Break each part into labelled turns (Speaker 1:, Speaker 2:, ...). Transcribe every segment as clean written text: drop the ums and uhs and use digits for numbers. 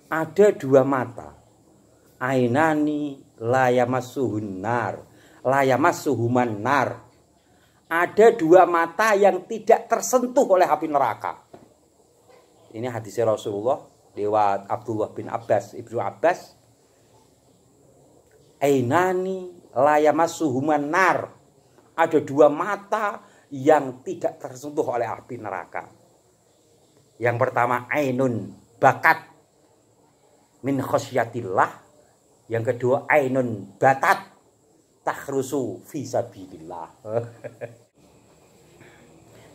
Speaker 1: ada dua mata. Ainani layamassuhun nar, layamassuhuman nar. Ada dua mata yang tidak tersentuh oleh api neraka. Ini hadis Rasulullah lewat Abdullah bin Abbas, Ibnu Abbas. Ainani layamassuhuman nar. Ada dua mata yang tidak tersentuh oleh api neraka. Yang pertama ainun bakat min khosyatillah. Yang kedua ainun batat takhrusu fi sabilillah.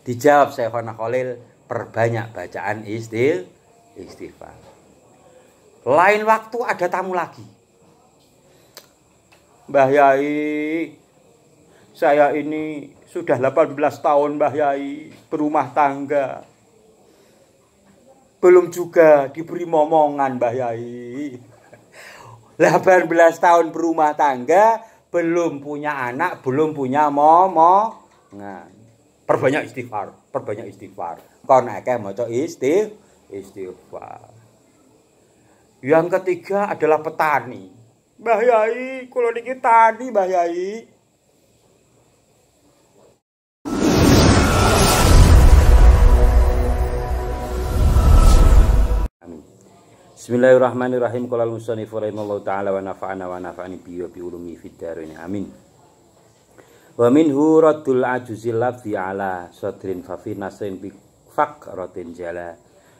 Speaker 1: Dijawab Syekhona Khalil, perbanyak bacaan istighfar. Lain waktu ada tamu lagi. Mbah Yai, saya ini sudah 18 tahun Mbah Yai berumah tangga. Belum juga diberi momongan Mbah Yai. 18 tahun berumah tangga, belum punya anak, belum punya momongan. Perbanyak istighfar, perbanyak istighfar. Kon akeh maca istighfar. Yang ketiga adalah petani. Mbah Yai, kula niki tani Mbah Yai. Bismillahirrahmanirrahim. Qala al-musannif rahimallahu taala wa nafa'ana wa nafa'ani bi ulumi fid dharain. Amin. Wa minhu raddul ajuzil lafzi ala sadrin fa fi nasrin bi faqratin jala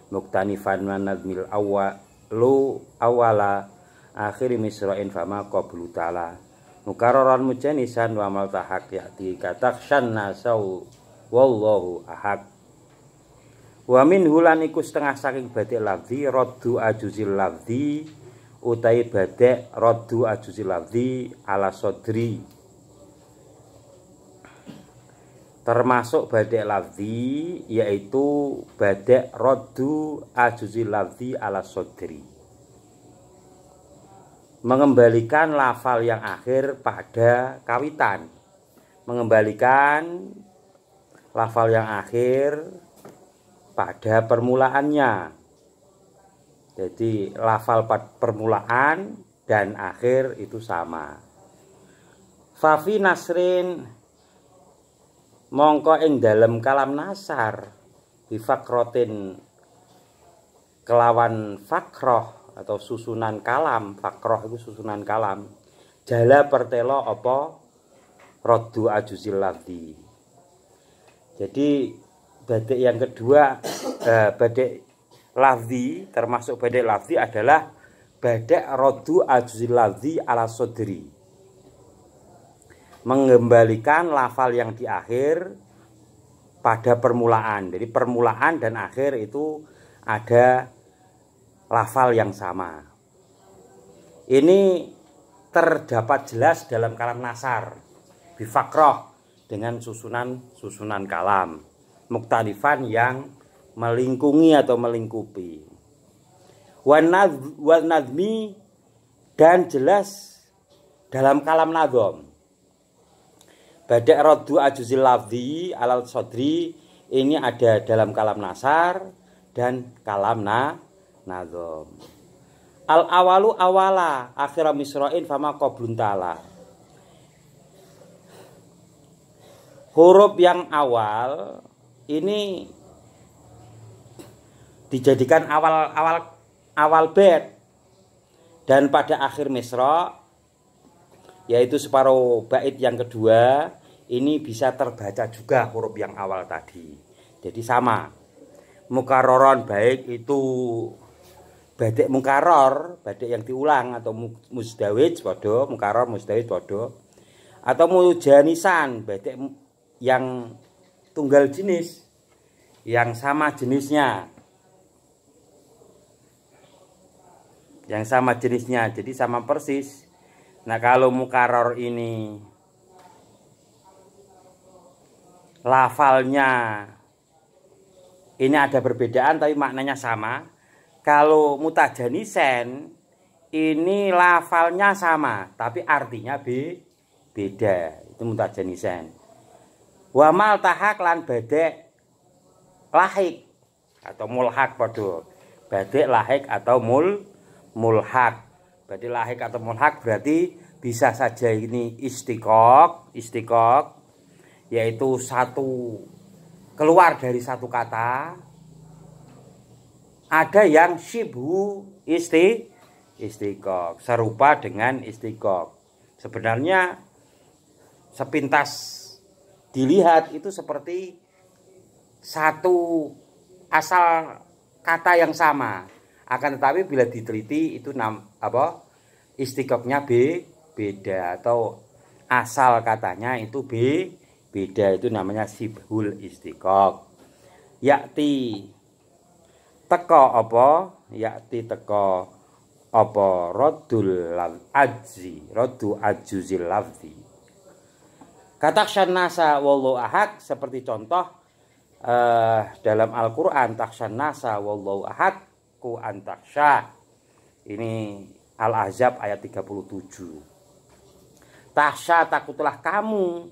Speaker 1: muktanifan wa nadmil awwala akhir misra'in fama qablu ta'ala mukarraran mujanisan wa maltahaq ya'ti katakshan nasau wallahu ahad. Wa min hulan iku setengah saking badek lafzi raddu ajuzil lafzi utai badek raddu ajuzil lafzi ala sodri, termasuk badek lafzi yaitu badek raddu ajuzil lafzi ala sodri, mengembalikan lafal yang akhir pada kawitan, mengembalikan lafal yang akhir pada permulaannya. Jadi lafal permulaan dan akhir itu sama. Fafi nasrin mongko ing dalem kalam nasar bifakrotin kelawan fakroh atau susunan kalam. Fakroh itu susunan kalam. Jala pertelo apa raddu ajuzil lafzi. Jadi badek yang kedua, badek lafzi, termasuk badek lafzi adalah badek raddu ajuzil lafzi ala sodri, mengembalikan lafal yang di akhir pada permulaan. Jadi permulaan dan akhir itu ada lafal yang sama. Ini terdapat jelas dalam kalam nasar bifakroh dengan susunan kalam muktalifan yang melingkungi atau melingkupi. Wan nazmi dan jelas dalam kalam nazom. Badek raddu ajuzil lafzi alal sodri ini ada dalam kalam nasar dan kalam nazom. Al awalu awala akhira misra'in fama qablun ta'ala. Huruf yang awal ini dijadikan awal bait dan pada akhir misra yaitu separuh bait yang kedua ini bisa terbaca juga huruf yang awal tadi. Jadi sama. Mukarroron baik itu badek mukarror, badek yang diulang atau musdawij padha, mukarror musdawij padha. Atau mujanisan, badek yang tunggal jenis, yang sama jenisnya, jadi sama persis. Nah kalau mukarror ini lafalnya ini ada perbedaan tapi maknanya sama. Kalau mutajanisen ini lafalnya sama tapi artinya beda, itu mutajanisen. Wa mal tahak lan badek lahik atau mulhak padha. Badek lahik atau mulhak. Berarti lahik atau mulhak berarti bisa saja ini istiqaq, yaitu satu keluar dari satu kata. Ada yang syibhu istiqaq, serupa dengan istiqaq. Sebenarnya sepintas dilihat itu seperti satu asal kata yang sama. Akan tetapi bila diteliti itu istiqaqnya beda atau asal katanya itu beda, itu namanya sibhul istiqaq. Yakti teko apa? Yakti teko apa? Raddul ajzi, raddu ajuzil lafzi. Kata syannasa wallahu ahad seperti contoh dalam Al-Qur'an taksyannasa wallahu ahad ku antaksya. Ini Al-Ahzab ayat 37. Taksya takutlah kamu.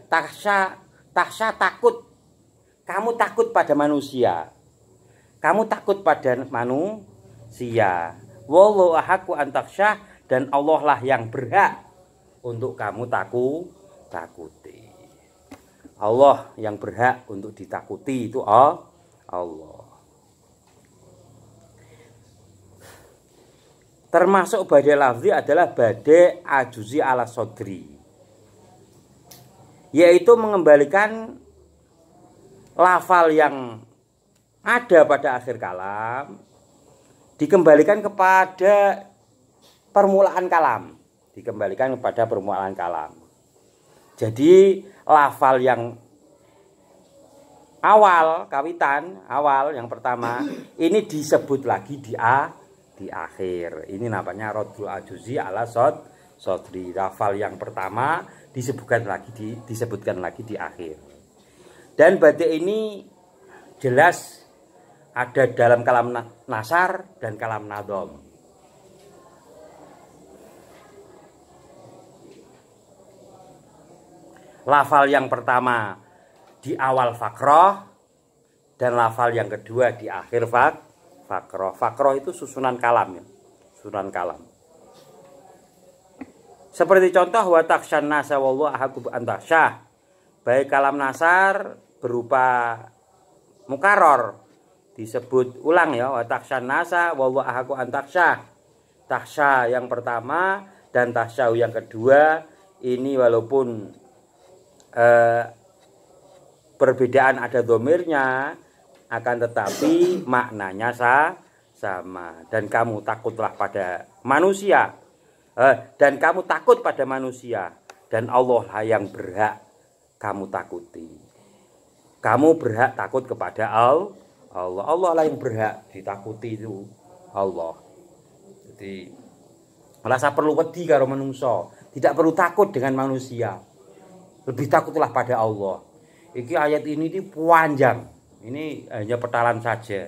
Speaker 1: Taksya takut. Kamu takut pada manusia. Kamu takut pada manusia. Wallahu ahad ku antaksya, dan Allah lah yang berhak untuk kamu takuti. Allah yang berhak untuk ditakuti itu Allah. Termasuk badai lafzi adalah badai ajuzi ala sodri, yaitu mengembalikan lafal yang ada pada akhir kalam dikembalikan kepada permulaan kalam, Jadi lafal yang awal, kawitan awal yang pertama ini disebut lagi di akhir. Ini namanya raddul ajuzi ala sodri. Lafal yang pertama disebutkan lagi di akhir. Dan badai ini jelas ada dalam kalam nasar dan kalam nadhom. Lafal yang pertama di awal fakroh dan lafal yang kedua di akhir fakroh. Fakroh itu susunan kalam ya. Susunan kalam. Seperti contoh wa taksyannasa wallahu ahaqu antaksya. Baik kalam nasar berupa mukarrar disebut ulang ya, wa taksyannasa wallahu ahaqu antaksya. Taksya yang pertama dan taksya yang kedua ini walaupun perbedaan ada domirnya, akan tetapi maknanya sama. Dan kamu takutlah pada manusia, dan kamu takut pada manusia, dan Allah lah yang berhak kamu takuti. Kamu berhak takut kepada Allah. Allah lah yang berhak ditakuti itu Allah. Jadi merasa perlu wedi karo manungsa, tidak perlu takut dengan manusia. Lebih takutlah pada Allah. Iki ayat ini panjang. Ini hanya petalan saja.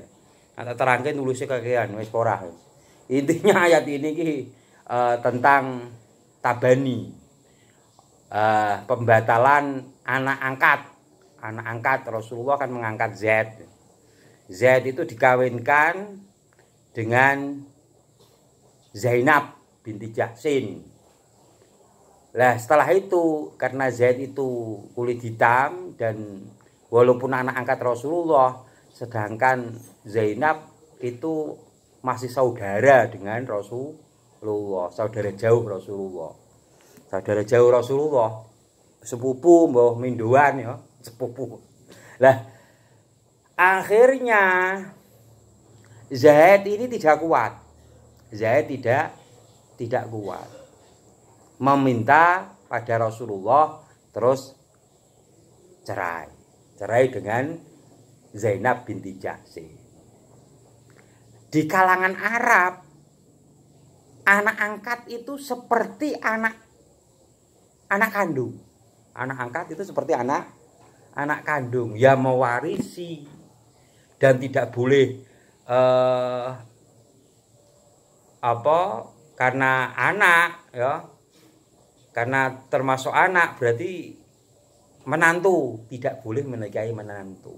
Speaker 1: Nanti terangkan nulisnya kakean wis ora. Intinya ayat ini tentang tabani. Pembatalan anak angkat Rasulullah kan mengangkat Zaid. Zaid itu dikawinkan dengan Zainab binti Jahsin. Nah setelah itu karena Zaid itu kulit hitam dan walaupun anak angkat Rasulullah, sedangkan Zainab itu masih saudara dengan Rasulullah, saudara jauh Rasulullah, sepupu mbah minduan ya, sepupu. Lah akhirnya Zaid ini tidak kuat. Tidak kuat. Meminta pada Rasulullah terus cerai dengan Zainab binti Jahsin. Di kalangan Arab, anak angkat itu seperti anak kandung. Anak angkat itu seperti anak kandung yang mewarisi dan tidak boleh karena anak ya. Karena termasuk anak berarti menantu, tidak boleh menikahi menantu.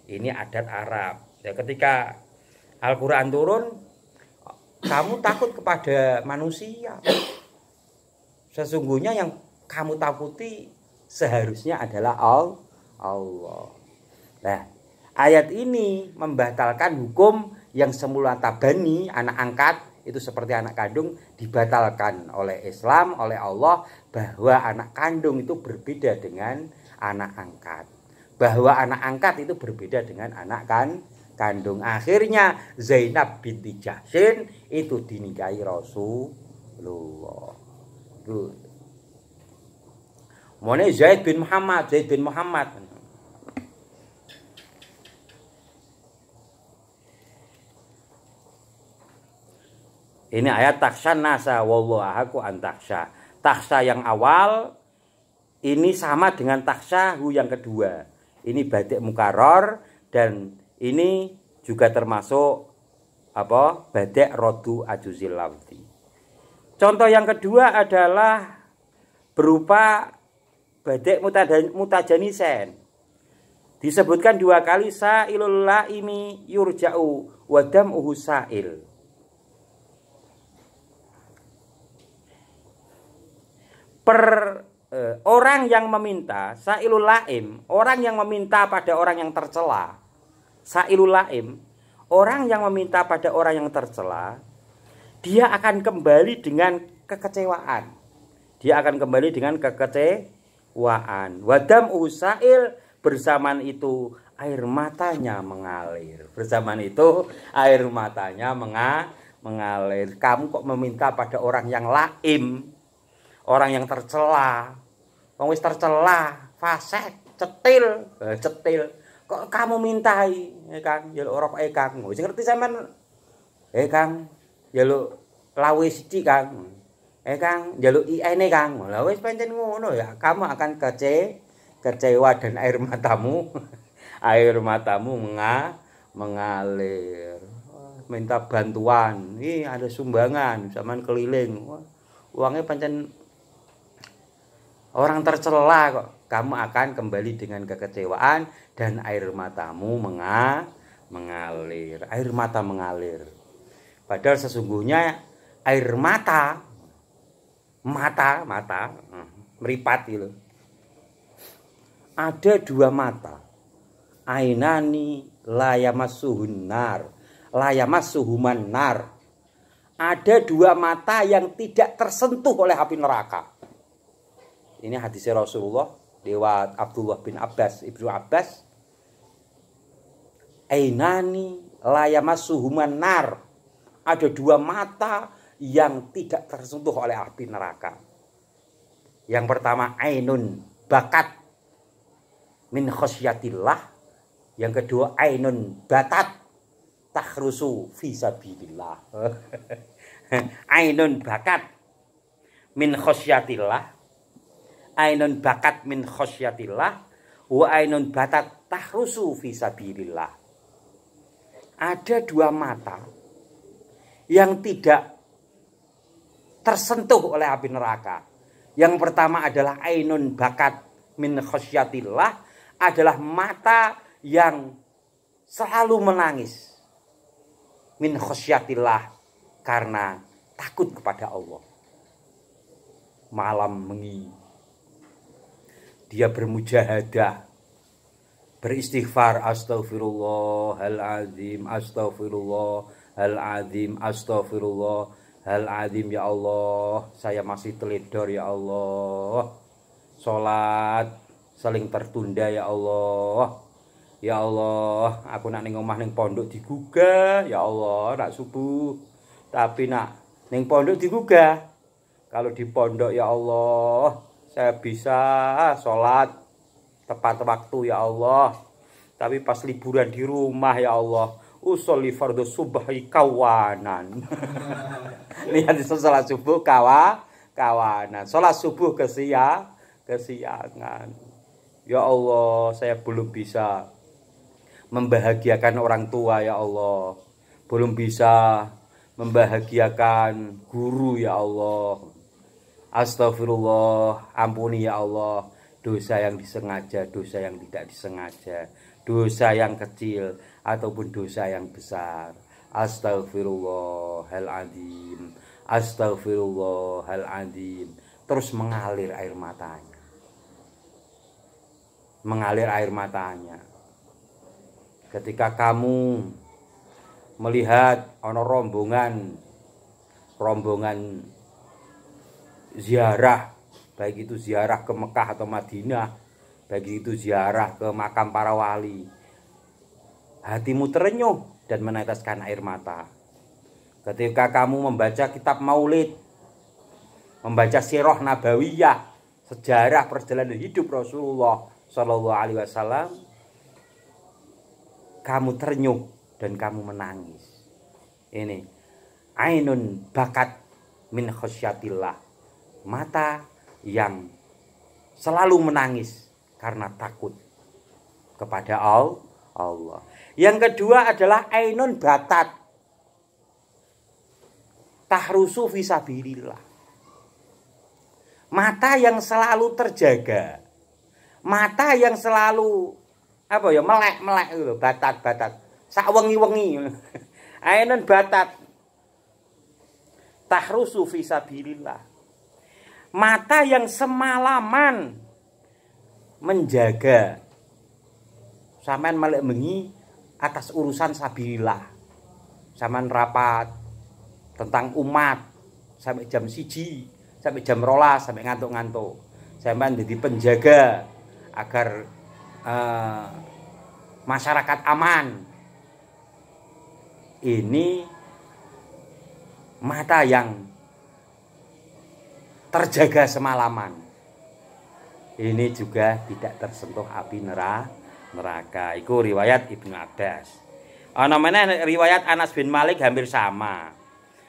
Speaker 1: Ini adat Arab. Ya, ketika Al-Qur'an turun, kamu takut kepada manusia. Sesungguhnya yang kamu takuti seharusnya adalah Allah. Nah, ayat ini membatalkan hukum yang semula tabani, anak angkat, itu seperti anak kandung, dibatalkan oleh Islam, oleh Allah, bahwa anak kandung itu berbeda dengan anak angkat. Bahwa anak angkat itu berbeda dengan anak kandung. Akhirnya Zainab binti Jahsin itu dinikahi Rasulullah. Mone Zaid bin Muhammad. Ini ayat takshan nasa wallahu ahaqu an taksha. Taksha yang awal ini sama dengan takshahu yang kedua. Ini batik mukarrar dan ini juga termasuk batik rodu ajuzil lafzi. Contoh yang kedua adalah berupa batik mutajanisen. Disebutkan 2 kali sa'ilul laimi yurja'u wa dam'uhu sa'il. Orang yang meminta, sa'ilul laim, orang yang meminta pada orang yang tercela. Sa'ilul laim, orang yang meminta pada orang yang tercela, dia akan kembali dengan kekecewaan. Dia akan kembali dengan kekecewaan. Wadam usail, bersamaan itu air matanya mengalir. Bersamaan itu air matanya mengalir. Kamu kok meminta pada orang yang laim, orang yang tercela, wong wis tercela, fasik, cetil. Kok kamu mintai, Kang, njaluk rokoke Kang. Wis ngerti sampean. Kang, njaluk lawe siji Kang. Kang, njaluk IE-ne Kang. Lah wis pancen ngono ya. Kamu akan kecewa dan air matamu mengalir. Minta bantuan. Ih, ada sumbangan, sampean keliling. Uangnya pancen orang tercela kok. Kamu akan kembali dengan kekecewaan dan air matamu mengalir. Air mata mengalir. Padahal sesungguhnya air mata meripat gitu. Ada 2 mata. Ainani layamassuhun nar, layamassuhuman nar. Ada 2 mata yang tidak tersentuh oleh api neraka. Ini hadisnya Rasulullah lewat Abdullah bin Abbas, Ibnu Abbas. Ainani layamassuhuman nar. Ada 2 mata yang tidak tersentuh oleh api neraka. Yang pertama ainun bakat min khosyatillah. Yang kedua ainun batat takhrusu fi sabilillah. Ainun bakat min khosyatillah. Ainun bakat min khosyatillah wa ainun batat tahrusu fi sabilillah. Ada 2 mata yang tidak tersentuh oleh api neraka. Yang pertama adalah ainun bakat min khosyatillah, adalah mata yang selalu menangis min khosyatillah karena takut kepada Allah. Malam mengi dia bermujahadah, beristighfar, astaghfirullahaladzim, astaghfirullahaladzim, astaghfirullahaladzim. Ya Allah, saya masih teledor ya Allah. Salat saling tertunda ya Allah. Ya Allah, aku nak ning omah ning pondok digugah, ya Allah, nak subuh. Tapi nak ning pondok digugah. Kalau di pondok ya Allah, saya bisa sholat tepat waktu ya Allah. Tapi pas liburan di rumah ya Allah, usolli fardhu subhi kawanan. Lihat sholat subuh kawanan. Sholat subuh kesiangan. Ya Allah, saya belum bisa membahagiakan orang tua ya Allah. Belum bisa membahagiakan guru ya Allah. Astagfirullah, ampuni ya Allah dosa yang disengaja, dosa yang tidak disengaja, dosa yang kecil ataupun dosa yang besar. Astagfirullahaladzim, astagfirullahaladzim. Terus mengalir air matanya. Mengalir air matanya. Ketika kamu melihat ono rombongan ziarah, baik itu ziarah ke Mekah atau Madinah, baik itu ziarah ke makam para wali, hatimu terenyuh dan meneteskan air mata. Ketika kamu membaca kitab Maulid, membaca sirah nabawiyah, sejarah perjalanan hidup Rasulullah Shallallahu Alaihi Wasallam, kamu terenyuh dan kamu menangis. Ini ainun bakat min khasyatillah, mata yang selalu menangis karena takut kepada Allah. Yang kedua adalah ainun batat tahrusu fisabilillah, mata yang selalu terjaga, mata yang selalu melek gitu, batat sak wengi ainun batat tahrusu fisabilillah, mata yang semalaman menjaga sampean melek bengi atas urusan sabilillah, sampean rapat tentang umat sampai jam 1 sampai jam 12 sampai ngantuk-ngantuk, sampean jadi penjaga agar masyarakat aman. Ini mata yang terjaga semalaman. Ini juga tidak tersentuh api neraka. Iku riwayat Ibnu Abbas. Ana meneh riwayat Anas bin Malik hampir sama.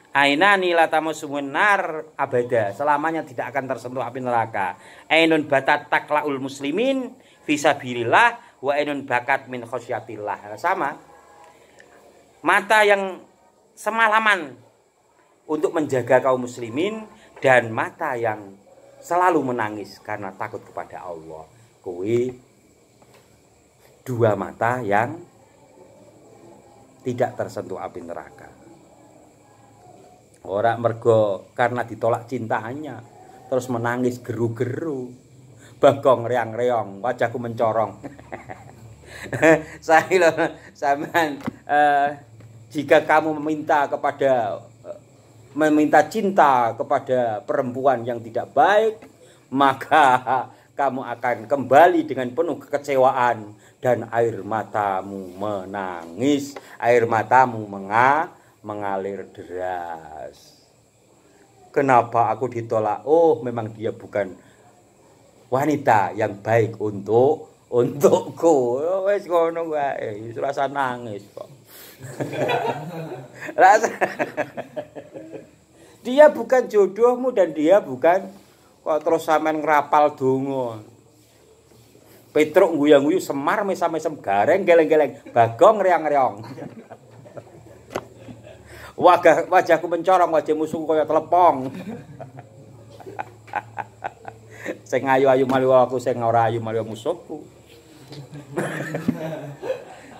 Speaker 1: Ainani latamusumun nar abada, selamanya tidak akan tersentuh api neraka. Ainun batat taklaul muslimin fisabilillah wa ainun bakat min khasyatillah. Sama. Mata yang semalaman untuk menjaga kaum muslimin dan mata yang selalu menangis karena takut kepada Allah. Kuwi dua mata yang tidak tersentuh api neraka. Orang mergo karena ditolak cintanya terus menangis geru-geru, bagong reang-reong, wajahku mencorong. Sampean jika kamu meminta cinta kepada perempuan yang tidak baik, maka kamu akan kembali dengan penuh kekecewaan dan air matamu menangis, air matamu mengalir deras. Kenapa aku ditolak? Oh, memang dia bukan wanita yang baik untukku. Wis ngono wae, wis rasa nangis kok. Dia bukan jodohmu dan dia bukan kok terus sampean ngrapal donga. Petruk nguyang-nguyu, Semar mesam-mesam, gareng geleng-geleng, Bagong reang-reong. Wajahku mencorong, wajah musuhku kaya telepong. Sing ayu-ayu malu aku, sing ora ayu malu musuhku.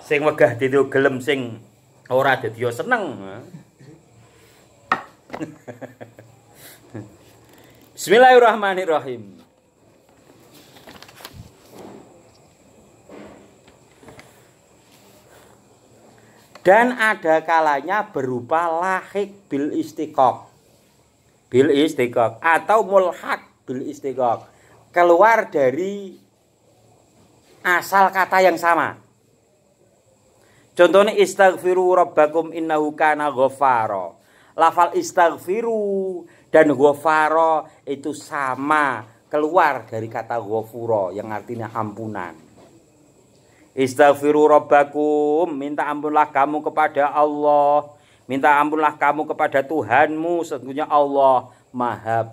Speaker 1: Sing wegah dadi gelem, sing ora dadi seneng. Bismillahirrahmanirrahim. Dan ada kalanya berupa lahik bil istiqaq atau mulhaq bil istiqaq, keluar dari asal kata yang sama. Contohnya istaghfiru rabbakum innahu kana ghaffara. Lafal istaghfiru dan ghafara itu sama, keluar dari kata ghafura yang artinya ampunan. Istaghfiru rabbakum, minta ampunlah kamu kepada Allah, minta ampunlah kamu kepada Tuhanmu, sesungguhnya Allah Maha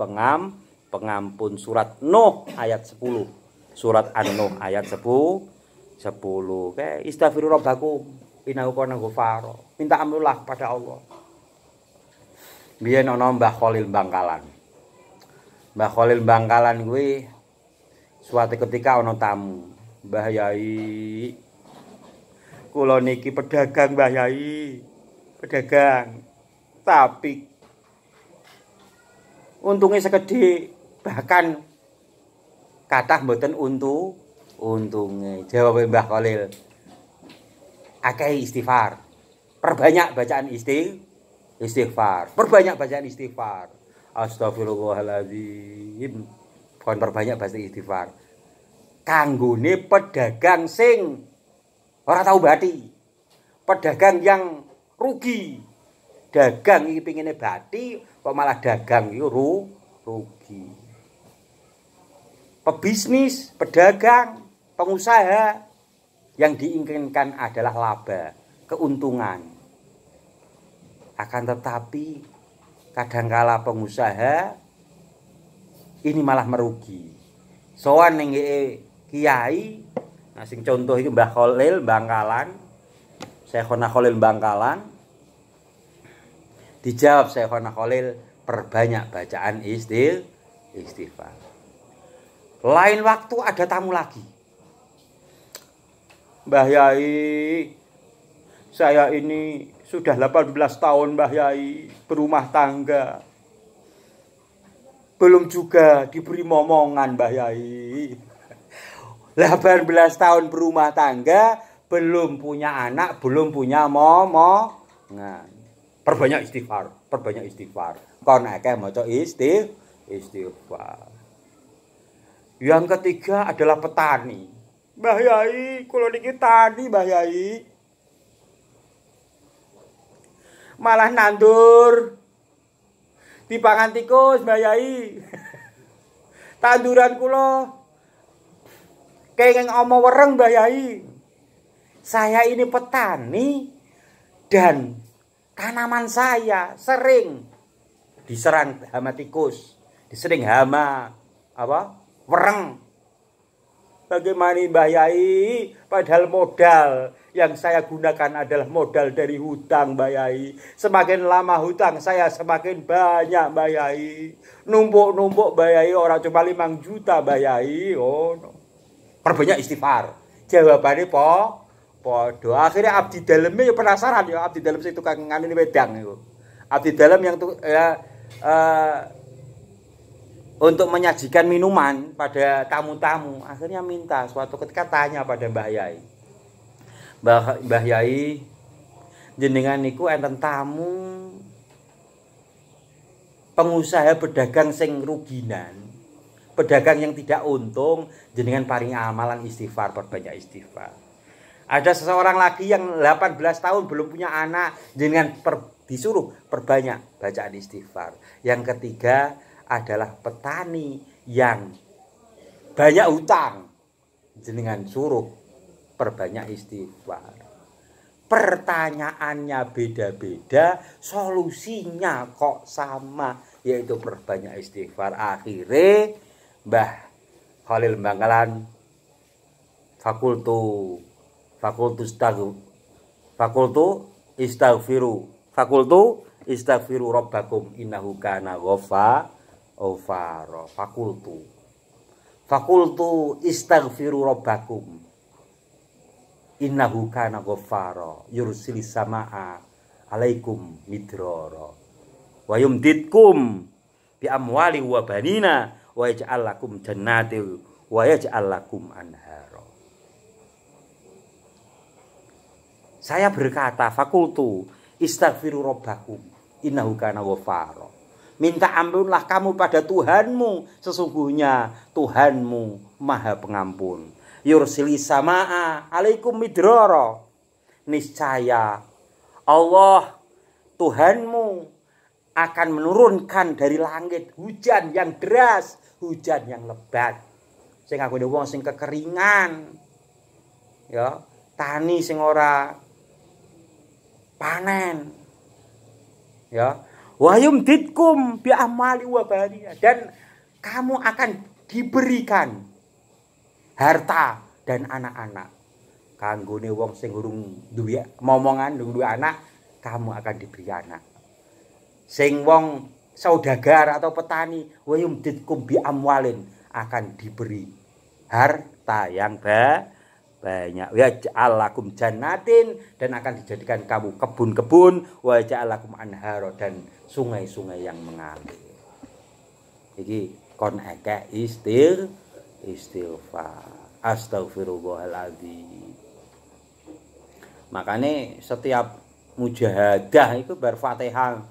Speaker 1: Pengampun. Surat Nuh ayat 10. Surat An-Nuh ayat 10. Oke, istaghfiru rabbakum innahu kana ghafara. Minta ampunlah kepada Allah. Biyen ana Mbah Khalil Bangkalan. Mbah Khalil Bangkalan kuwi suatu ketika ana tamu. Mbah Yai, kula niki pedagang Mbah Yai. pedagang. Tapi untungnya segede, bahkan kathah mboten untungnya. Jawab Mbah Khalil. Akeh istighfar. Perbanyak bacaan istighfar. Perbanyak bacaan istighfar. Astagfirullahaladzim. Kon perbanyak bacaan istighfar. Kanggone pedagang sing ora tau bati. Pedagang yang rugi. Dagang iki pingine bati kok malah dagang iki rugi. Pebisnis, pedagang, pengusaha yang diinginkan adalah laba, keuntungan. Akan tetapi kadangkala pengusaha ini malah merugi. Soan ning kiai, nah sing contoh iki Mbah Khalil Bangkalan, Syekhona Khalil Bangkalan. Dijawab Syekhona Khalil, perbanyak bacaan istighfar. Lain waktu ada tamu lagi. Mbah Yai, saya ini sudah 18 tahun Mbah Yai berumah tangga. Belum juga diberi momongan Mbah Yai. 18 tahun berumah tangga, belum punya anak, belum punya momongan. Perbanyak istighfar. Kon akeh maca istighfar. Yang ketiga adalah petani. Mbah Yai, kula niki tani Mbah Yai. Malah nandur. Dipangan tikus Mbah Yai. Tanduran kula kenging ama wereng Mbah Yai. Saya ini petani dan tanaman saya sering diserang hama tikus, disering hama wereng. Bagaimana Mbah Yai? Padahal modal yang saya gunakan adalah modal dari hutang Mbah Yai. Semakin lama hutang saya semakin banyak Mbah Yai. Numpuk Mbah Yai, orang cuma 5 juta Mbah Yai. Oh, no. Perbanyak istighfar. Jawabannya podo. Akhirnya abdi dalamnya ya penasaran ya, abdi dalam situ tukang nganu wedang itu. Abdi dalam yang untuk menyajikan minuman pada tamu-tamu, akhirnya minta suatu ketika tanya pada Mbah Yai. Mbah Yai, jenengan niku enten tamu pengusaha pedagang sing ruginan, pedagang yang tidak untung, jenengan paring amalan istighfar, perbanyak istighfar. Ada seseorang lagi yang 18 tahun belum punya anak, jenengan disuruh perbanyak bacaan istighfar. Yang ketiga adalah petani yang banyak hutang, jenengan suruh perbanyak istighfar. Pertanyaannya beda-beda, solusinya kok sama, yaitu perbanyak istighfar. Akhirnya Mbah Khalil Bangkalan fakultu istaghfiru rabbakum innahu kana ghafara. Fakultu istaghfiru rabbakum innahu kana ghafara yursilis samaa alaikum midrara wa yumditkum bi amwali wa banina wa yaj'al lakum jannatin wa yaj'al lakum anhara. Saya berkata, fakultu istaghfiru rabbakum innahu kana ghafara. Minta ampunlah kamu pada Tuhanmu, sesungguhnya Tuhanmu Maha Pengampun. Yursilis samaa alaikum midrara. Niscaya Allah Tuhanmu akan menurunkan dari langit hujan yang deras, hujan yang lebat. Sing aku wong sing kekeringan. Ya, tani sing ora panen. Ya. Wa yumditkum bi amali wa baniya, dan kamu akan diberikan harta dan anak-anak. Kanggone wong sing urung duwe momongan, duwe anak, kamu akan diberi anak. Sing wong saudagar atau petani, wa yumditkum bi amwalin, akan diberi harta yang banyak. Wa ja'alakum jannatin, dan akan dijadikan kamu kebun-kebun, wa ja'alakum anharo, dan sungai-sungai yang mengalir. Iki kon akeh istighfar. Astagfirullahaladzim. Makanya setiap mujahadah itu berfatihah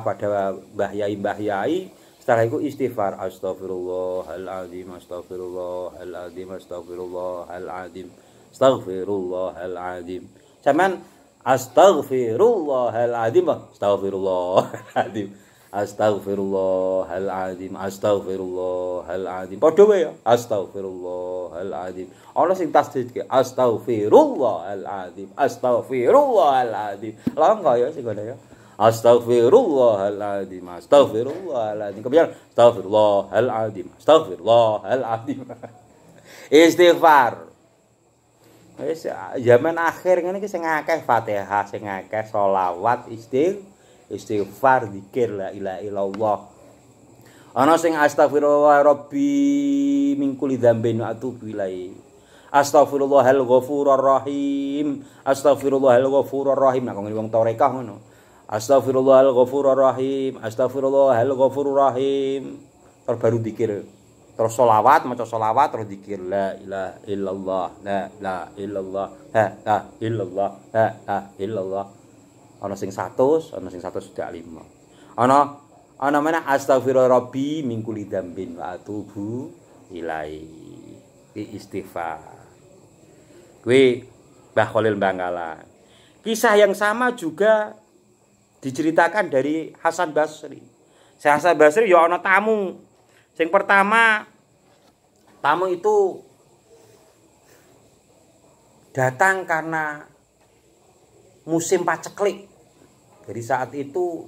Speaker 1: pada mbah yai, setelah itu istighfar. Astagfirullahaladzim, astagfirullahaladzim, astagfirullahaladzim, astagfirullahaladzim. Cuman astagfirullahaladzim, astagfirullahaladzim, astagfirullahaladzim, astagfirullahaladzim. Padha wae ya, astagfirullahaladzim. Ana sing tasdid ki astagfirullahaladzim, astagfirullahaladzim. Lah enggak ya sing ngono ya. Astagfirullahaladzim, astagfirullahaladzim. Kemudian astagfirullahaladzim, astagfirullahaladzim. Istighfar. Wis zaman akhir ngene iki sing akeh Fatihah, sing akeh selawat, istighfar, zikir la ilaha illallah. Ana sing astagfirullah rabbi min kulli dzambin wa atubu ilaihi. Astagfirullahal ghafurur rahim. Astagfirullahal ghafurur rahim. Nek wong tarekah ngono. Astagfirullahal ghafurur rahim. Astagfirullahal ghafurur rahim. Terus baru zikir. Terus selawat, maca selawat, terus zikir la ilaha illallah, la illallah, la illallah, la illallah. Ana sing 100, ana sing 105. Ana mana astagfirullah rabbi min kulli dzambin wa atubu ilaihi. Istighfar. Kuwi Mbah Khalil Bangkalan. Kisah yang sama juga diceritakan dari Hasan Basri. Hasan Basri ya ana tamu. Sing pertama, tamu itu datang karena musim paceklik. Jadi saat itu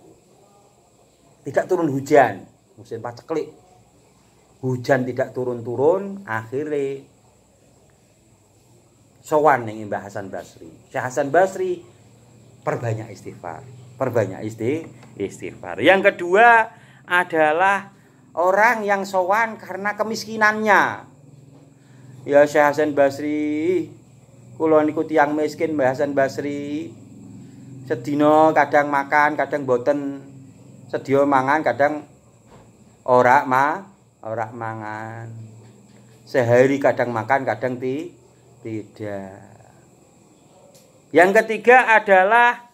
Speaker 1: tidak turun hujan, musim paceklik. Hujan tidak turun-turun, akhirnya sowan ning Mbah Hasan Basri. Syekh Hasan Basri perbanyak istighfar, istighfar. Yang kedua adalah orang yang sowan karena kemiskinannya. Ya Syekh Hasan Basri, kula niku tiyang miskin Mbah Hasan Basri. Sedina kadang makan, kadang boten. Sedia mangan, kadang ora mangan. Sehari kadang makan, kadang tidak. Yang ketiga adalah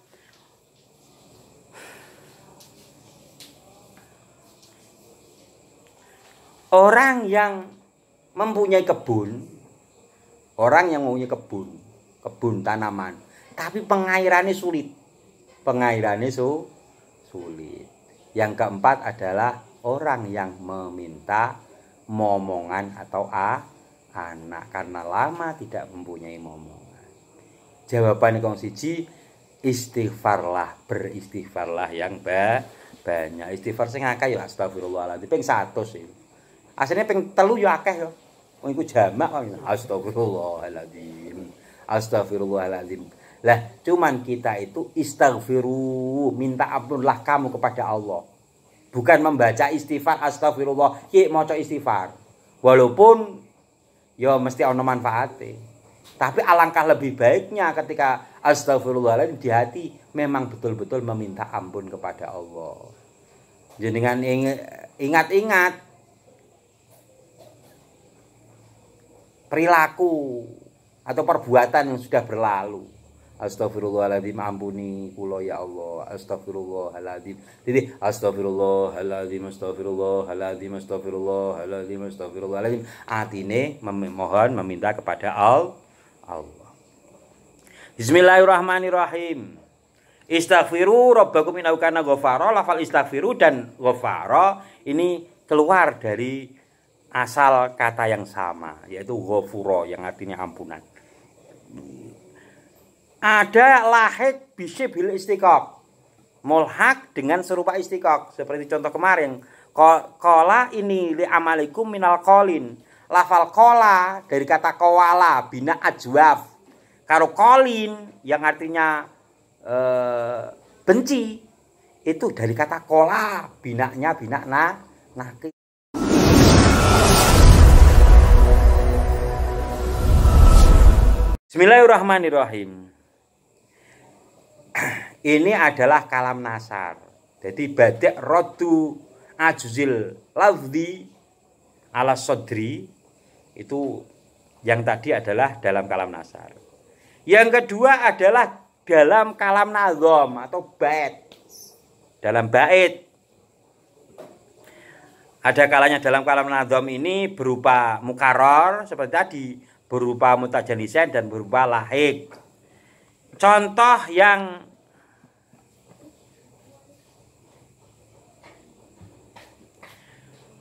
Speaker 1: orang yang mempunyai kebun, kebun tanaman, tapi pengairannya sulit. Yang keempat adalah orang yang meminta momongan atau anak karena lama tidak mempunyai momongan. Jawaban kong siji, beristighfarlah yang banyak. Istighfar sing akeh ya astagfirullahaladzim ping 100 iki. Asline ping 3 ya akeh ya. Wong iku jamak kok. Astagfirullahaladzim. Lah, cuman kita itu istaghfiru, minta ampunlah kamu kepada Allah. Bukan membaca istighfar astagfirullah, ki maca istighfar. Walaupun ya mesti ana manfaate. Tapi alangkah lebih baiknya ketika astagfirullahaladzim di hati memang betul-betul meminta ampun kepada Allah. Jenengan ingat-ingat perilaku atau perbuatan yang sudah berlalu. Astagfirullahaladzim, ampuni kula ya Allah. Astagfirullahaladzim. Jadi astagfirullahaladzim, astagfirullahaladzim, astagfirullahaladzim, astagfirullahaladzim. Atine memohon, meminta kepada Allah. Bismillahirrahmanirrahim. Istaghfiru rabbakum innahu kana ghafara. Lafal istaghfiru dan ghafara ini keluar dari asal kata yang sama, yaitu ghafura yang artinya ampunan. Ada lahik bisybil istiqaq, mulhaq dengan serupa istiqaq. Seperti contoh kemarin, qala ini li amalikum minal qalin. Lafal qala dari kata qawala bina ajwaf. Karo qalin yang artinya benci, itu dari kata qala, binaknya binak nakik. Bismillahirrahmanirrahim. Ini adalah kalam nasar. Jadi badak rodu ajuzil lafzi ala sodri itu yang tadi adalah dalam kalam nasar. Yang kedua adalah dalam kalam nazom atau bait. Dalam bait. Ada kalanya dalam kalam nazom ini berupa mukarrar seperti tadi, berupa mutajanisan dan berupa lahik. Contoh yang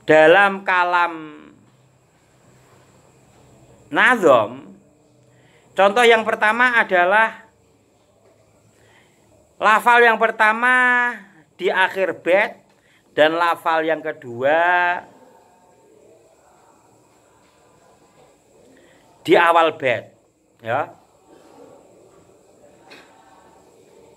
Speaker 1: dalam kalam nazom, contoh yang pertama adalah lafal yang pertama di akhir bait dan lafal yang kedua di awal bait, ya.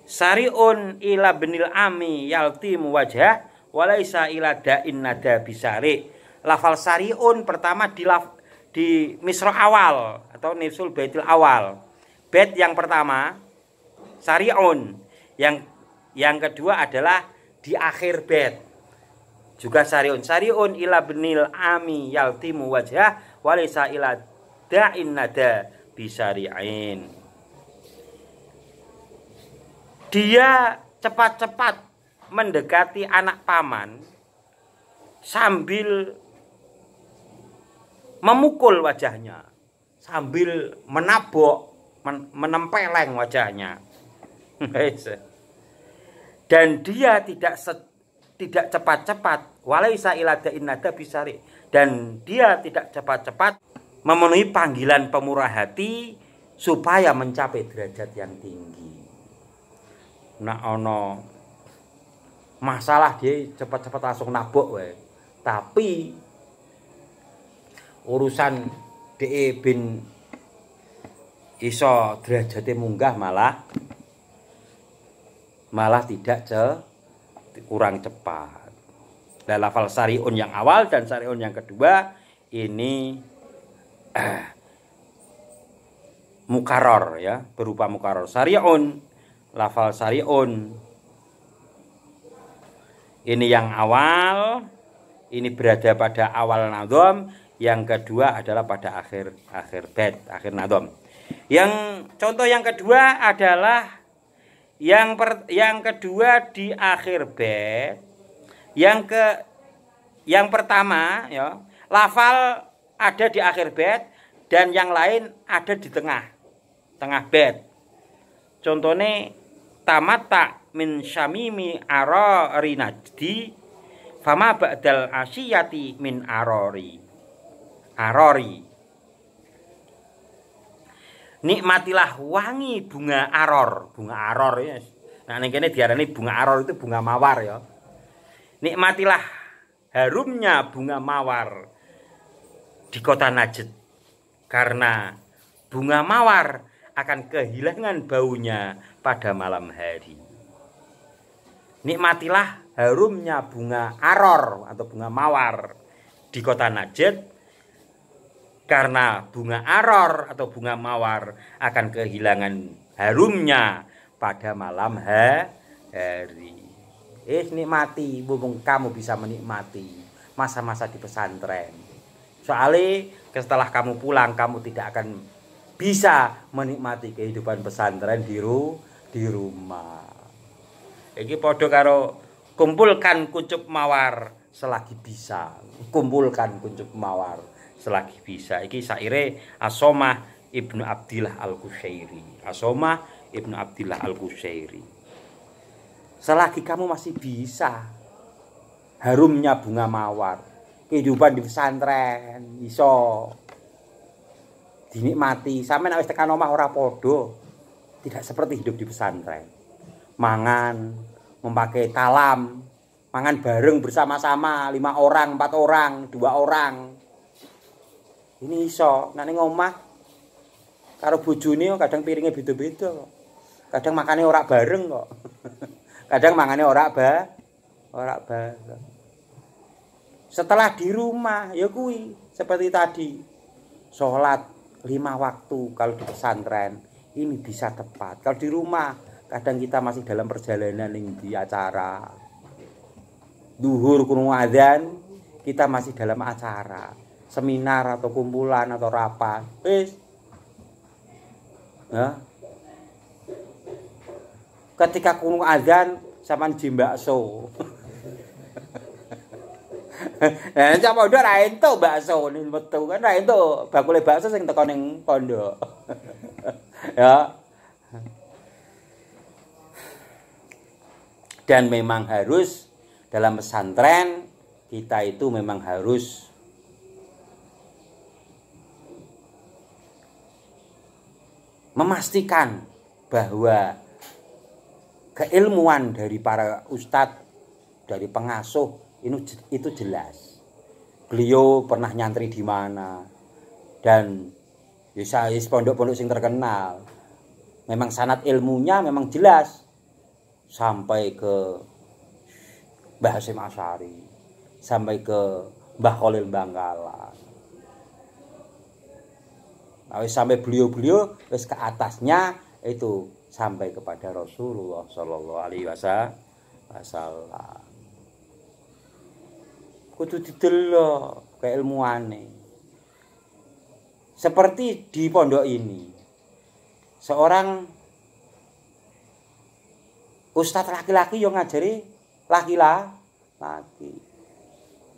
Speaker 1: Sari'un ila benil ami yaltimu wajah walaisa ila da'in nada bisari. Lafal sari'un pertama di misra awal atau nifsul baitil awal. Bait yang pertama sari'un, yang kedua adalah di akhir bait. Juga sari'un. Sari'un ila benil ami yaltimu wajah walaisa ila da'in nada bisari'in. Dia cepat-cepat mendekati anak paman sambil memukul wajahnya, sambil menabok, menempeleng wajahnya. Dan dia tidak cepat-cepat, walaisa ila da'in nada bisari, dan dia tidak cepat-cepat memenuhi panggilan pemurah hati supaya mencapai derajat yang tinggi. Nah, ono masalah dia cepat-cepat langsung nabok wae. Tapi urusan DE bin iso derajate munggah malah tidak kurang cepat. Dan lafal sari'un yang awal dan sari'un yang kedua ini mukarrar, ya, berupa mukarrar. Sari'un, lafal sari'un ini yang awal, ini berada pada awal nazom, yang kedua adalah pada akhir bait, akhir nazom. Yang contoh yang kedua adalah yang kedua di akhir bait. Yang pertama, ya, lafal ada di akhir bait dan yang lain ada di tengah bait. Contohnya tamata min syamimi arori najdi fama ba'dal asyiyati min arori. Nikmatilah wangi bunga aror ya. Nah, ini kene diarani bunga aror, itu bunga mawar, ya. Nikmatilah harumnya bunga mawar di kota Najd, karena bunga mawar akan kehilangan baunya pada malam hari. Nikmatilah harumnya bunga aror atau bunga mawar di kota Najd, karena bunga aror atau bunga mawar akan kehilangan harumnya pada malam hari. Nikmati, mumpung kamu bisa menikmati masa-masa di pesantren. Soalnya setelah kamu pulang, kamu tidak akan bisa menikmati kehidupan pesantren di rumah. Iki padha karo kumpulkan kuncup mawar selagi bisa. Kumpulkan kuncup mawar selagi bisa. Iki saire Asomah Ibnu Abdillah Al-Qushairi. Asomah Ibnu Abdillah Al-Qushairi. Selagi kamu masih bisa, harumnya bunga mawar, kehidupan di pesantren iso dinikmati. Sampeyan wis tekan omah ora padha. Tidak seperti hidup di pesantren. Mangan, memakai talam, mangan bareng bersama-sama, 5 orang, 4 orang, 2 orang. Ini iso, nek ning omah karo bojone kadang piringnya beda-beda kok. Kadang makane ora bareng kok. Kadang mangane ora bareng. Setelah di rumah ya kuwi seperti tadi. Salat 5 waktu kalau di pesantren ini bisa tepat. Kalau di rumah kadang kita masih dalam perjalanan yang di acara. Duhur kurung adzan, kita masih dalam acara, seminar atau kumpulan atau rapat. Wis. Ya. Ketika kurung adzan sampean jimbakso. Nah, sampe udah ra entuk bakso ning metu kan ra entuk bakule bakso sing teko ning pondok. Ya. Dan memang harus dalam pesantren kita itu memang harus memastikan bahwa keilmuan dari para ustadz, dari pengasuh itu jelas. Beliau pernah nyantri di mana dan bisa pondok-pondok sing terkenal. Memang sanad ilmunya memang jelas sampai ke Mbah Hasyim Asy'ari, sampai ke Mbah Khalil Bangkalan. Nah, sampai beliau-beliau wis ke atasnya itu sampai kepada Rasulullah sallallahu alaihi wasallam. Kudu didelok keilmuane. Seperti di pondok ini. Seorang ustadz laki-laki yang ngajari laki-laki.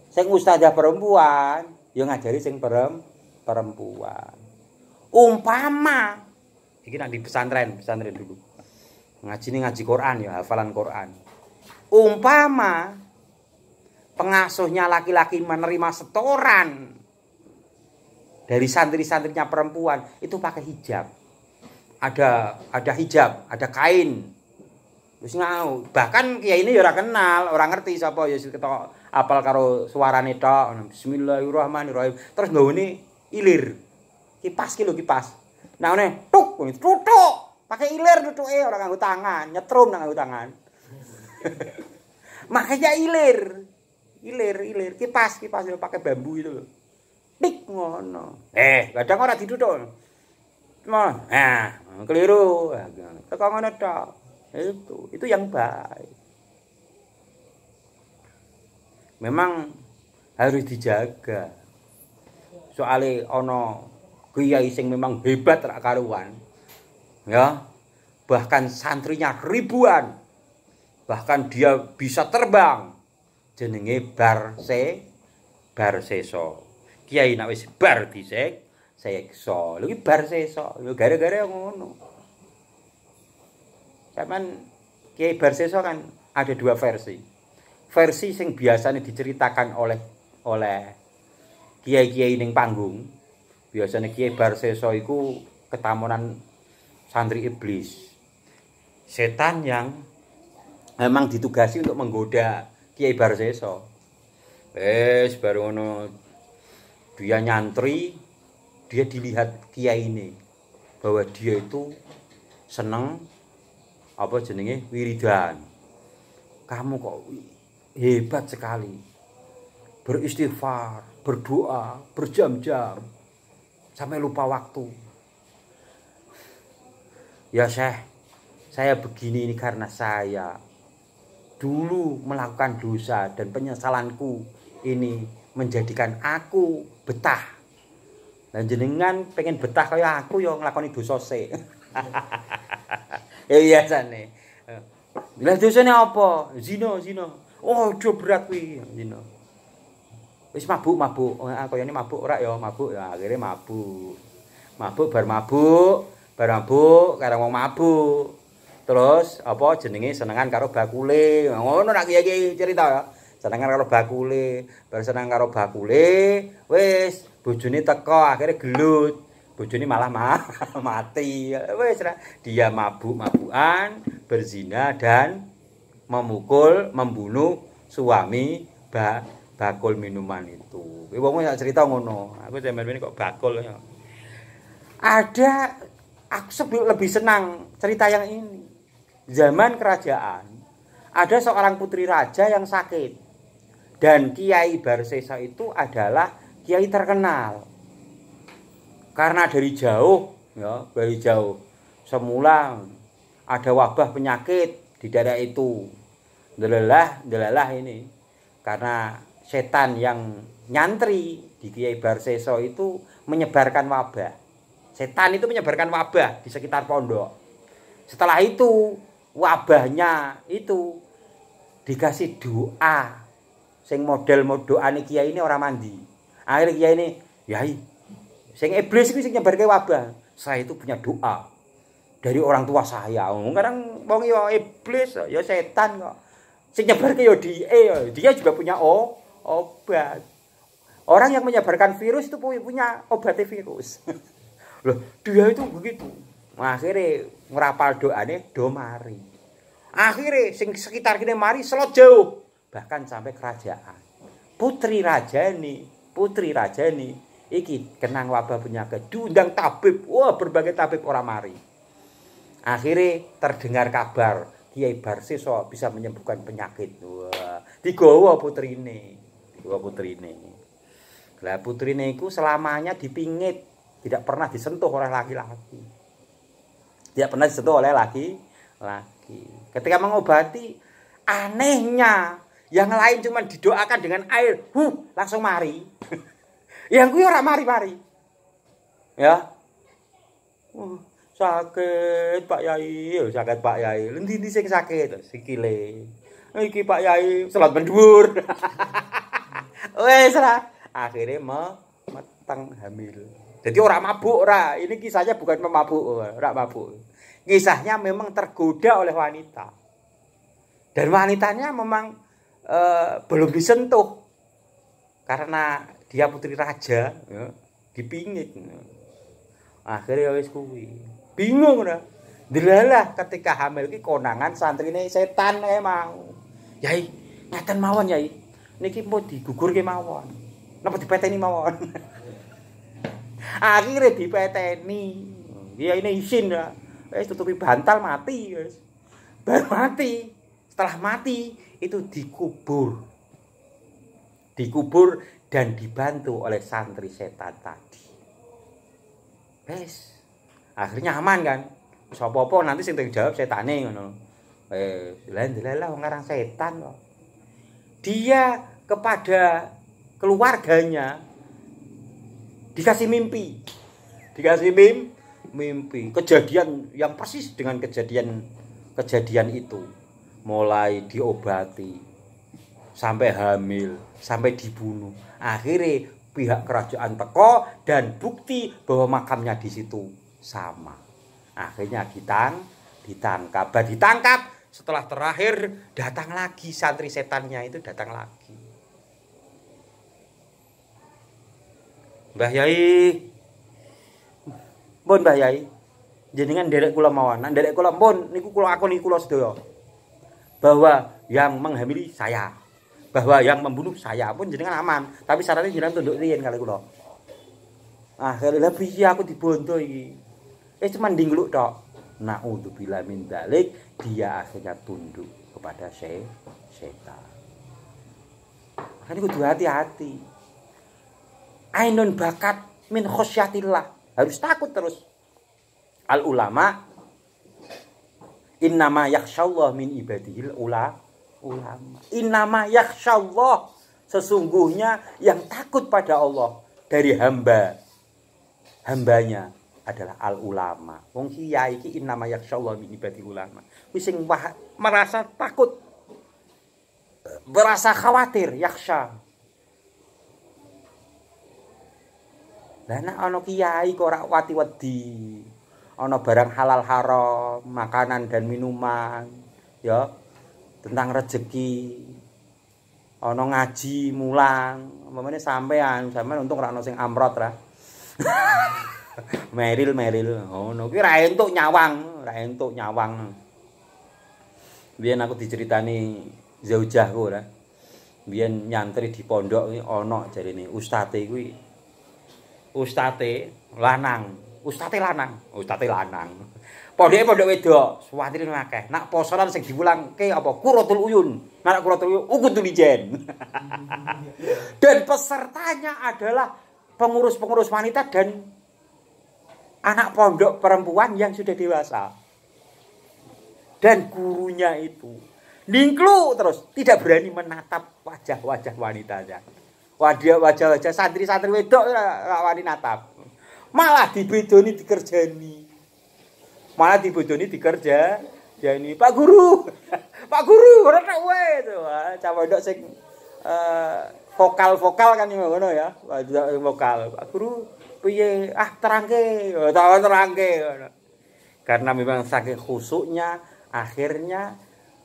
Speaker 1: Sing ustadzah perempuan yang ngajari sing perempuan. Umpama iki nang di pesantren dulu. Ngaji Quran ya, hafalan Quran. Umpama pengasuhnya laki-laki menerima setoran dari santri-santrinya perempuan itu pakai hijab. Ada hijab, ada kain. Wis ngau, bahkan kiai ini ya ora kenal, ora ngerti sapa ya ketok apal karo suarane tok. Bismillahirrahmanirrahim. Terus nggone ilir. Kipas ki lho kipas. Nah ngene, tuk, tutuk. Pakai ilir tutuke ora nganggo tangan, nyetrum nang nganggo tangan. Makanya ilir, kipas yo pakai bambu itu loh. Tik ngono. Kadang ora ditutuk. Nah, keliru. Teko ngono tok. Itu yang baik. Memang harus dijaga. Soale ana kiai sing memang hebat rak karuan. Ya. Bahkan santrinya ribuan. Bahkan dia bisa terbang. Jenenge Barseso. Kiai nek wis bar dhisik, seksa. Lha iki Barseso. Lho gara-gara ngono. Cuman Kiai Barseso kan ada 2 versi. Versi sing biasanya diceritakan oleh kiai-kiai ning panggung. Biasanya Kiai Barseso iku ketamunan santri iblis. Setan yang memang ditugasi untuk menggoda Kiai Barseso. Baru ngono dia nyantri, dia dilihat kiai ini bahwa dia itu seneng apa jenenge wiridan. Kamu kok hebat sekali. Beristighfar, berdoa, berjam-jam sampai lupa waktu. Ya Syekh, saya begini ini karena saya dulu melakukan dosa dan penyesalanku ini menjadikan aku betah. Dan jenengan pengen betah kaya aku ya nglakoni dosa sik. Ya biasane. Lah dosane apa? Zina. Oh, do berat kuwi zina. Wis mabuk. Kayane mabuk ora ya, mabuk ya akhire mabuk. Mabuk karo wong mabuk. Terus apa jenenge senengan karo bakule. Ngono nek kiye cerita ya. Senengan karo bakule, bar seneng karo bakule, wis bojone teko akhire gelut. Bojone malah mati. Wis dia mabuk-mabukan, berzina dan membunuh suami bakul minuman itu. Kowe wong sak cerita ngono. Aku sampeyan kok bakul ya. Aku lebih senang cerita yang ini. Zaman kerajaan ada seorang putri raja yang sakit. Dan Kiai Barseso itu adalah kiai terkenal. Karena dari jauh, ya, dari jauh. Semula ada wabah penyakit di daerah itu. Delalah ini. Karena setan yang nyantri di Kiai Barseso itu menyebarkan wabah. Setan itu menyebarkan wabah di sekitar pondok. Setelah itu wabahnya itu dikasih doa. Sing model doane kiai ini orang mandi. Akhirnya kiai ini, yai, sing iblis iki sing nyebarke wabah. Saya itu punya doa dari orang tua saya. Kadang wong ya iblis, ya setan kok. Sing nyebarke ya dia juga punya obat. Orang yang menyebarkan virus itu punya obat virus. Loh, dia itu begitu. Akhirnya ngrapal doane do mari. Akhirnya sing sekitar kene mari selot jauh, bahkan sampai kerajaan. Putri rajane iki kenang wabah penyakit, diundang tabib. Wah, berbagai tabib orang mari. Akhirnya terdengar kabar Kiai Barseso bisa menyembuhkan penyakit. Wah, digawa putrine. Lah putrine iku selamanya dipingit, tidak pernah disentuh oleh laki-laki. Tidak pernah disentuh oleh laki-laki. Ketika mengobati, anehnya yang lain cuma didoakan dengan air, langsung mari. Yang kuwi ora mari-mari. Ya. Sakit Pak Yai, sakit Pak Yai. Endi sing sakit? Sikile. Iki Pak Yai salat mendhuwur. Wes lah. Akhirnya meteng hamil. Jadi orang mabuk ora. Ini kisahnya bukan memabuk, ora mabuk. Kisahnya memang tergoda oleh wanita. Dan wanitanya memang belum disentuh. Karena dia putri raja, ya, dipingit. Akhirnya wis kuwi. Bingung ora. Delalah ketika hamil ki konangan santrine setan mau. Yai, ngaten mawon Yai. Niki mau digugurke mawon. Napa dipeteni mawon? Akhirnya dipeteni. Ya ini izin ya. Wis tutupi bantal mati wis. Bar mati. Setelah mati itu dikubur. Dikubur dan dibantu oleh santri setan tadi. Wis. Akhirnya aman kan. Sapa-apa nanti sing jawab setane ngono. Lah wong aran setan kok. Dia kepada keluarganya dikasih mimpi. Mimpi. Kejadian yang persis dengan kejadian itu. Mulai diobati sampai hamil, sampai dibunuh. Akhirnya pihak kerajaan teko dan bukti bahwa makamnya di situ sama. Akhirnya ditangkap. Setelah terakhir datang lagi santri setannya itu datang lagi. Mbah Yai. Pun Mbah Yai. Jenengan nderek kula mawon. Nderek kula pun niku kula akoni kula sedaya. Bahwa yang menghamili saya. Bahwa yang membunuh saya pun jenengan aman. Tapi syaratnya jenengan tunduk riyen kali kula. Akhirnya piye aku dibondo iki. Cuma ndingluk tok. Naudzubillah min dzalik, dia akhirnya tunduk kepada setan. Makanya kudu hati-hati. Ainun bakat min khosyatillah. Harus takut terus. Al ulama innama yakhsyallah min ibadihil ulama. Innama yakhsyallah, sesungguhnya yang takut pada Allah dari hambanya adalah al ulama. Wong kiai iki innama yakhsyallah min ibadihil ulama. Wis sing merasa takut, merasa khawatir, yakhsha. Lah nek ana kiai kok ora wati-wedi, ana barang halal haram, makanan dan minuman, ya, tentang rezeki, ana ngaji mulang, umpamane sampean untung ora ana sing amrot ra. Meril ngono kuwi ra entuk nyawang. Biyen aku diceritani zaujahku ora. Biyen nyantri di pondok iki ana jarine ustate kuwi. Ustate lanang. Pondoke pondok wedok, suwatir akeh. Nak posonan sing diwulangke apa Quratul Uyun. Nak Quratul Uyun ukudul ijen. Dan pesertanya adalah pengurus-pengurus wanita dan anak pondok perempuan yang sudah dewasa. Dan gurunya itu ningklu terus, tidak berani menatap wajah-wajah wanitanya. Wajah-wajah santri-santri wedok ora wani natap. Malah dibedoni dikerjani. Jadi Pak Guru. Pak Guru ora tok wae to. Cah pondok sing vokal-vokal kan ngono ya. Vokal. Pak Guru piye? Terangke. Terangke ngono. Karena memang saking khusuknya akhirnya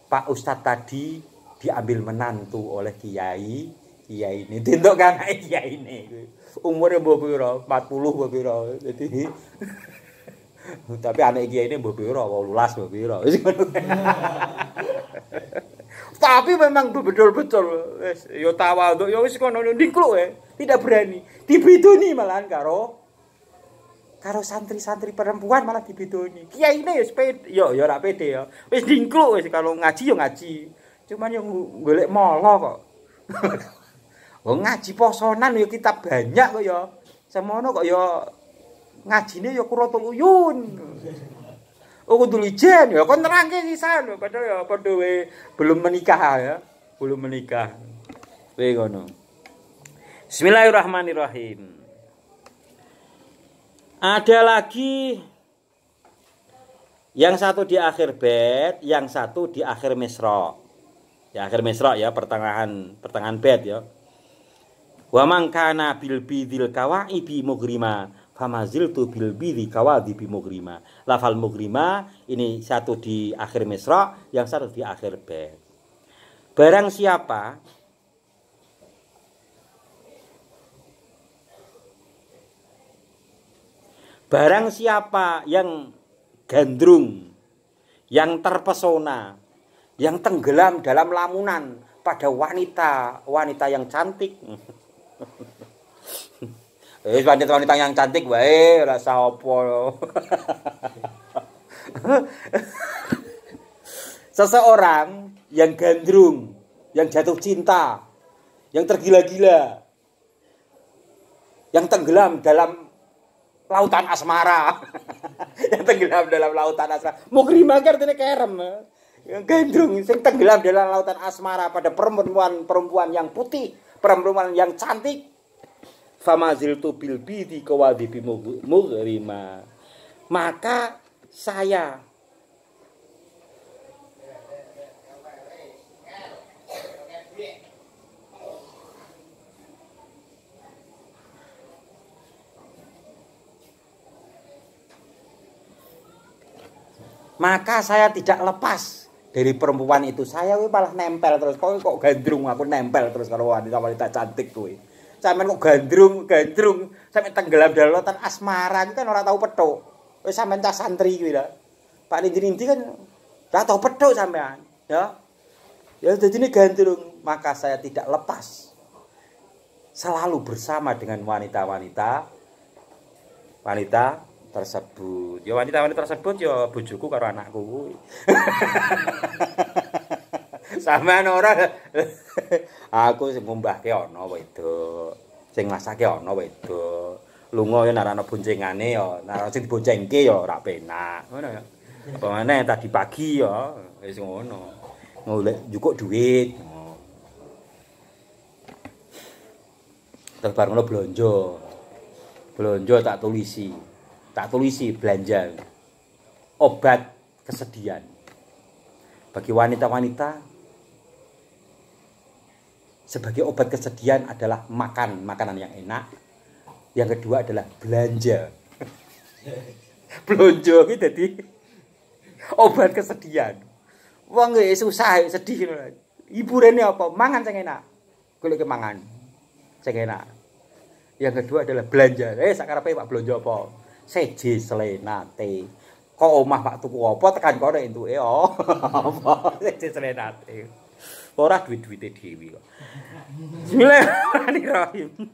Speaker 1: Pak Ustadz tadi diambil menantu oleh kiai ini. Tindak kan kiai ini. Umurnya mbok pira? 40 mbok pira. Jadi tapi anak kiai ini mbok pira? 18 mbok pira. Tapi memang betul-betul wis ya tawadhu ya wis kono ndingkluk tidak berani. Dibidoni malahan karo santri-santri perempuan malah dibidoni. Kiai ini ya sepede, ya ora pede ya. Wis ndingkluk wis kalau ngaji ya ngaji. Cuman yang golek molo kok. Wong ngaji posonan ya kitab banyak kok ya. Semono kok ya ngajine ya Quratul Uyun. Kudu lijen ya kon nerangke sisan padahal ya padha belum menikah ya. Belum menikah. Kuwi ngono. Bismillahirrahmanirrahim. Ada lagi yang satu di akhir bait, yang satu di akhir misra. Di akhir misra ya, pertengahan bait ya. Wa man kana bil bidil kawaibi mugrima famaziltu bil bidhi kawadibi mugrima. Lafal mugrima ini satu di akhir misra, yang satu di akhir bait. Barang siapa yang gandrung, yang terpesona, yang tenggelam dalam lamunan pada wanita yang cantik. Wanita yang cantik wae rasa apa. Seseorang yang gandrung, yang jatuh cinta, yang tergila-gila, yang tenggelam dalam lautan asmara. Yang tenggelam dalam lautan asmara. Mugrima artinya kerem. Yang gandrung sing tenggelam dalam lautan asmara pada perempuan yang putih, perempuan yang cantik. Famaziltu bil bidhi kawadibi mugrima. Maka saya tidak lepas dari perempuan itu. Saya malah nempel terus. Kok gandrung aku nempel terus karo wanita cantik kuwi. Sampeyan kok gandrung sampe tenggelam dalam lautan asmara itu kan ora tau petuk. Wis sampeyan cah santri kuwi lho. Pak Nindi kan ora tau petuk sampean, ya. Ya dadine gandrung, maka saya tidak lepas selalu bersama dengan wanita tersebut. Ya wanita tersebut ya bojoku karo anakku. Sampeyan ora aku sing ngombahke ana wedok, sing masake ana wedok. Lunga ya nek ana boncengane ya, nek sing diboncengke ya ora penak. Ngono ya. Apa meneh tadi pagi ya wis ngono. Golek njukuk duit. Terus bar ngono blonjo tak tulisi belanja obat kesedihan bagi wanita-wanita. Sebagai obat kesedihan adalah makanan yang enak. Yang kedua adalah belanja. Blonjo iki dadi obat kesedihan. Wong susah sedih. Hiburane apa? Mangan sing enak. Golek mangan sing enak. Yang kedua adalah belanja. Sakarepe Pak belanja apa? Seje selenate. Kok omah Pak tuku apa tekan kono entuke apa? Seje selenate. Ora duit-duite dhewe kok. Bismillahirrahmanirrahim.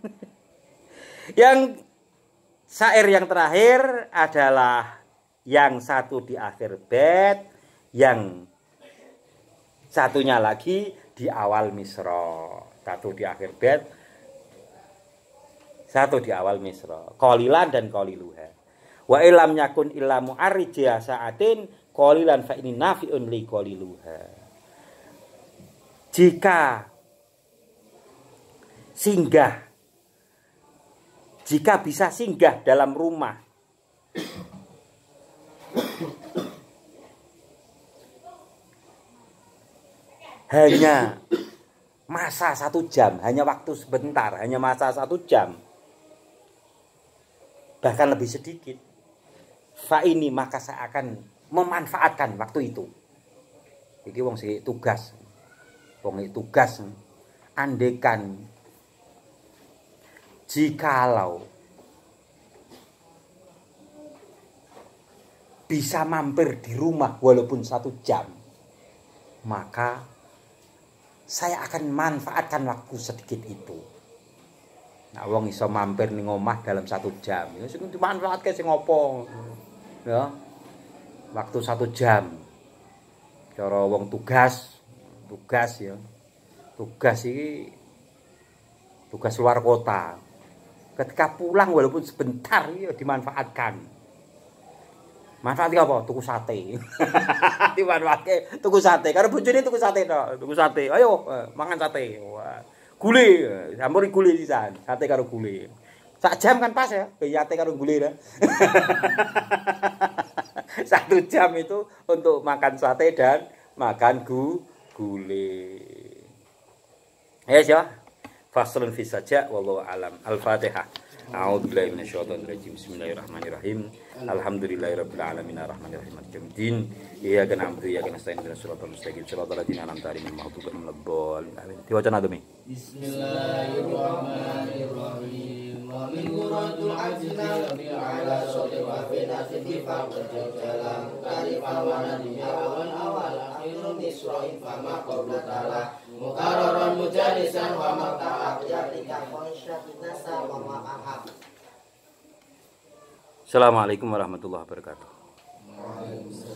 Speaker 1: Yang syair yang terakhir adalah yang satu di akhir bait, yang satunya lagi di awal misra. Satu di akhir bait, satu di awal misra. Qalilan dan qaliluha. Wa ilam yakun illa mu'arrijia sa'atin qalilan fa ini nafi'un li qaliluha. Jika bisa singgah dalam rumah hanya masa 1 jam, hanya waktu sebentar, hanya masa 1 jam, bahkan lebih sedikit, fa ini maka saya akan memanfaatkan waktu itu. Iki wong sing tugas, andekan jikalau bisa mampir di rumah walaupun 1 jam, maka saya akan manfaatkan waktu sedikit itu. Nah, wong iso mampir ning omah dalam 1 jam, ya sing dimanfaatke sing opo. Ya. Waktu 1 jam. Cara wong tugas ya. Tugas iki tugas luar kota. Ketika pulang walaupun sebentar ya dimanfaatkan. Manfaatnya apa? Tuku sate. Dimanfaatke tuku sate. Karo bojone tuku sate tok. Tuku sate. Ayo mangan sate. Wah. Gule, sampun gule sisan. Sate karo gule. 1 jam kan pas ya. Sate karo gule ya. 1 jam itu untuk makan sate dan makan gule. Yes ya. Faslun fi saja wallahu alam. Al-Fatihah. A'udzubillahi minasyaitonir rajim. Bismillahirrahmanirrahim. Alhamdulillahirabbil alamin arrahmanirrahim maliki yaumiddin. Iyyaka na'budu wa iyyaka nasta'in ihdinas siratal mustaqim siratal ladzina an'amta 'alaihim ghairil maghdubi 'alaihim waladdallin. Amin. Diwaca nadumi.
Speaker 2: Bismillahirrahmanirrahim. Wa min quratul ajna bi ala sawti wa fi nasiti fa jalan kalifa wa nadiya awal akhirun isra'in fa ma qabla ta'ala mukarraran mujalisan wa ma ta'aq yatika konsyatina sa wa ma ahab.
Speaker 1: Assalamualaikum warahmatullahi wabarakatuh.
Speaker 2: Waalaikumsalam.